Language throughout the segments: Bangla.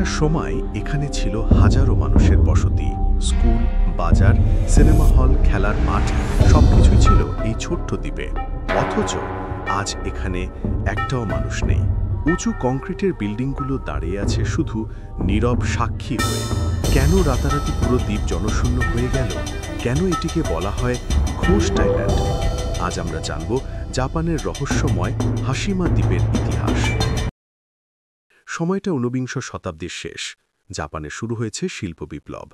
একটা সময় এখানে ছিল হাজারো মানুষের বসতি। স্কুল, বাজার, সিনেমা হল, খেলার মাঠ সবকিছুই ছিল এই ছোট্ট দ্বীপে। অথচ আজ এখানে একটাও মানুষ নেই। উঁচু কংক্রিটের বিল্ডিংগুলো দাঁড়িয়ে আছে শুধু নীরব সাক্ষী হয়ে। কেন রাতারাতি পুরো দ্বীপ জনশূন্য হয়ে গেল? কেন এটিকে বলা হয় ঘোস্ট আইল্যান্ড? আজ আমরা জানব জাপানের রহস্যময় হাশিমা দ্বীপের ইতিহাস। সময়টা ঊনবিংশ শতাব্দীর শেষ। জাপানে শুরু হয়েছে শিল্প বিপ্লব।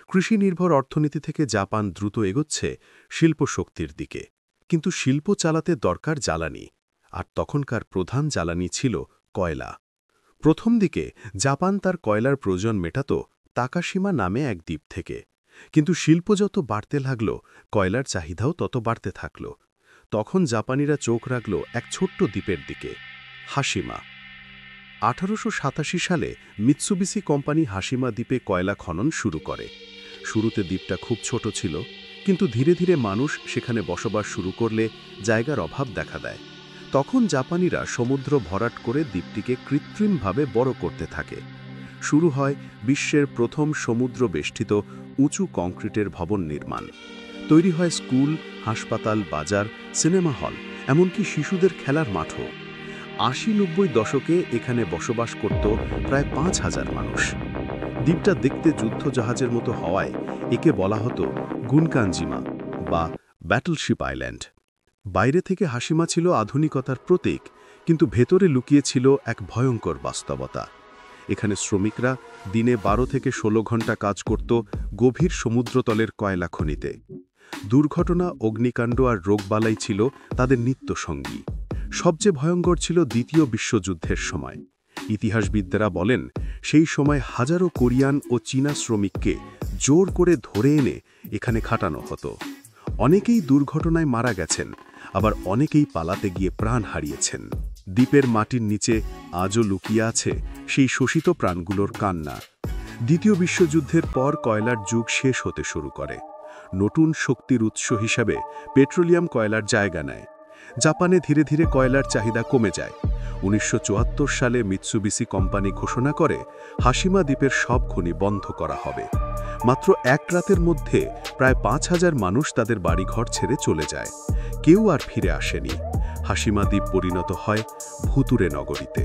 কৃষি নির্ভর অর্থনীতি থেকে জাপান দ্রুত এগোচ্ছে শিল্প শক্তির দিকে। কিন্তু শিল্প চালাতে দরকার জ্বালানি, আর তখনকার প্রধান জ্বালানি ছিল কয়লা। প্রথম দিকে জাপান তার কয়লার প্রয়োজন মেটাত তাকাশিমা নামে এক দ্বীপ থেকে। কিন্তু শিল্প যত বাড়তে লাগল, কয়লার চাহিদাও তত বাড়তে থাকল। তখন জাপানিরা চোখ রাখল এক ছোট্ট দ্বীপের দিকে, হাশিমা। 1887 সালে মিৎসুবিশি কোম্পানি হাশিমা দ্বীপে কয়লা খনন শুরু করে। শুরুতে দ্বীপটা খুব ছোট ছিল, কিন্তু ধীরে ধীরে মানুষ সেখানে বসবাস শুরু করলে জায়গার অভাব দেখা দেয়। তখন জাপানিরা সমুদ্র ভরাট করে দ্বীপটিকে কৃত্রিমভাবে বড় করতে থাকে। শুরু হয় বিশ্বের প্রথম সমুদ্র বেষ্টিত উঁচু কংক্রিটের ভবন নির্মাণ। তৈরি হয় স্কুল, হাসপাতাল, বাজার, সিনেমা হল, এমনকি শিশুদের খেলার মাঠও। 80-90 দশকে এখানে বসবাস করত প্রায় 5000 মানুষ। দ্বীপটা দেখতে যুদ্ধজাহাজের মতো হওয়ায় একে বলা হতো গুনকানজিমা বা ব্যাটলশিপ আইল্যান্ড। বাইরে থেকে হাশিমা ছিল আধুনিকতার প্রতীক, কিন্তু ভেতরে লুকিয়ে ছিল এক ভয়ঙ্কর বাস্তবতা। এখানে শ্রমিকরা দিনে 12 থেকে 16 ঘন্টা কাজ করত গভীর সমুদ্রতলের কয়লা খনিতে। দুর্ঘটনা, অগ্নিকাণ্ড আর রোগবালাই ছিল তাদের নিত্যসঙ্গী। সবচেয়ে ভয়ঙ্কর ছিল দ্বিতীয় বিশ্বযুদ্ধের সময়। ইতিহাসবিদরা বলেন, সেই সময় হাজারো কোরিয়ান ও চীনা শ্রমিককে জোর করে ধরে এনে এখানে খাটানো হতো। অনেকেই দুর্ঘটনায় মারা গেছেন, আবার অনেকেই পালাতে গিয়ে প্রাণ হারিয়েছেন। দ্বীপের মাটির নিচে আজও লুকিয়ে আছে সেই শোষিত প্রাণগুলোর কান্না। দ্বিতীয় বিশ্বযুদ্ধের পর কয়লার যুগ শেষ হতে শুরু করে। নতুন শক্তির উৎস হিসাবে পেট্রোলিয়াম কয়লার জায়গা নেয়। জাপানে ধীরে ধীরে কয়লার চাহিদা কমে যায়। 1974 সালে মিৎসুবিশি কোম্পানি ঘোষণা করে হাশিমা দ্বীপের সব খনি বন্ধ করা হবে। মাত্র এক রাতের মধ্যে প্রায় 5000 মানুষ তাদের বাড়িঘর ছেড়ে চলে যায়। কেউ আর ফিরে আসেনি। হাশিমা দ্বীপ পরিণত হয় ভুতুরে নগরীতে।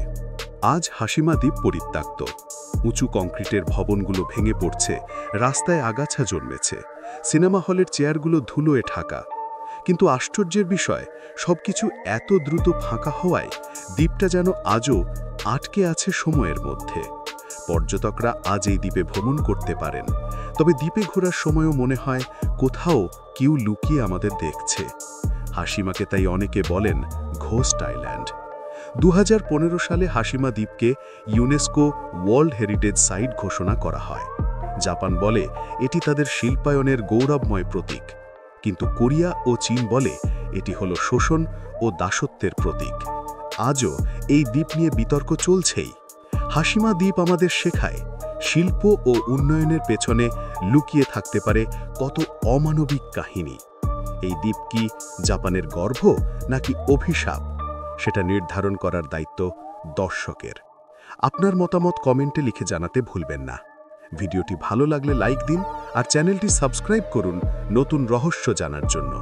আজ হাশিমা দ্বীপ পরিত্যক্ত। উঁচু কংক্রিটের ভবনগুলো ভেঙে পড়ছে, রাস্তায় আগাছা জন্মেছে, সিনেমা হলের চেয়ারগুলো ধুলোয় ঢাকা। কিন্তু আশ্চর্যের বিষয়, সবকিছু এত দ্রুত ফাঁকা হওয়ায় দ্বীপটা যেন আজও আটকে আছে সময়ের মধ্যে। পর্যটকরা আজ এই দ্বীপে ভ্রমণ করতে পারেন, তবে দ্বীপে ঘোরার সময়ও মনে হয় কোথাও কেউ লুকিয়ে আমাদের দেখছে। হাশিমাকে তাই অনেকে বলেন ঘোস্ট আইল্যান্ড। 2015 সালে হাশিমা দ্বীপকে ইউনেস্কো ওয়ার্ল্ড হেরিটেজ সাইট ঘোষণা করা হয়। জাপান বলে এটি তাদের শিল্পায়নের গৌরবময় প্রতীক, কিন্তু কোরিয়া ও চীন বলে এটি হলো শোষণ ও দাসত্বের প্রতীক। আজও এই দ্বীপ নিয়ে বিতর্ক চলছেই। হাশিমা দ্বীপ আমাদের শেখায়, শিল্প ও উন্নয়নের পেছনে লুকিয়ে থাকতে পারে কত অমানবিক কাহিনী। এই দ্বীপ কি জাপানের গর্ব নাকি অভিশাপ, সেটা নির্ধারণ করার দায়িত্ব দর্শকের। আপনার মতামত কমেন্টে লিখে জানাতে ভুলবেন না। ভিডিওটি ভালো লাগলে লাইক দিন আর চ্যানেলটি সাবস্ক্রাইব করুন নতুন রহস্য জানার জন্য।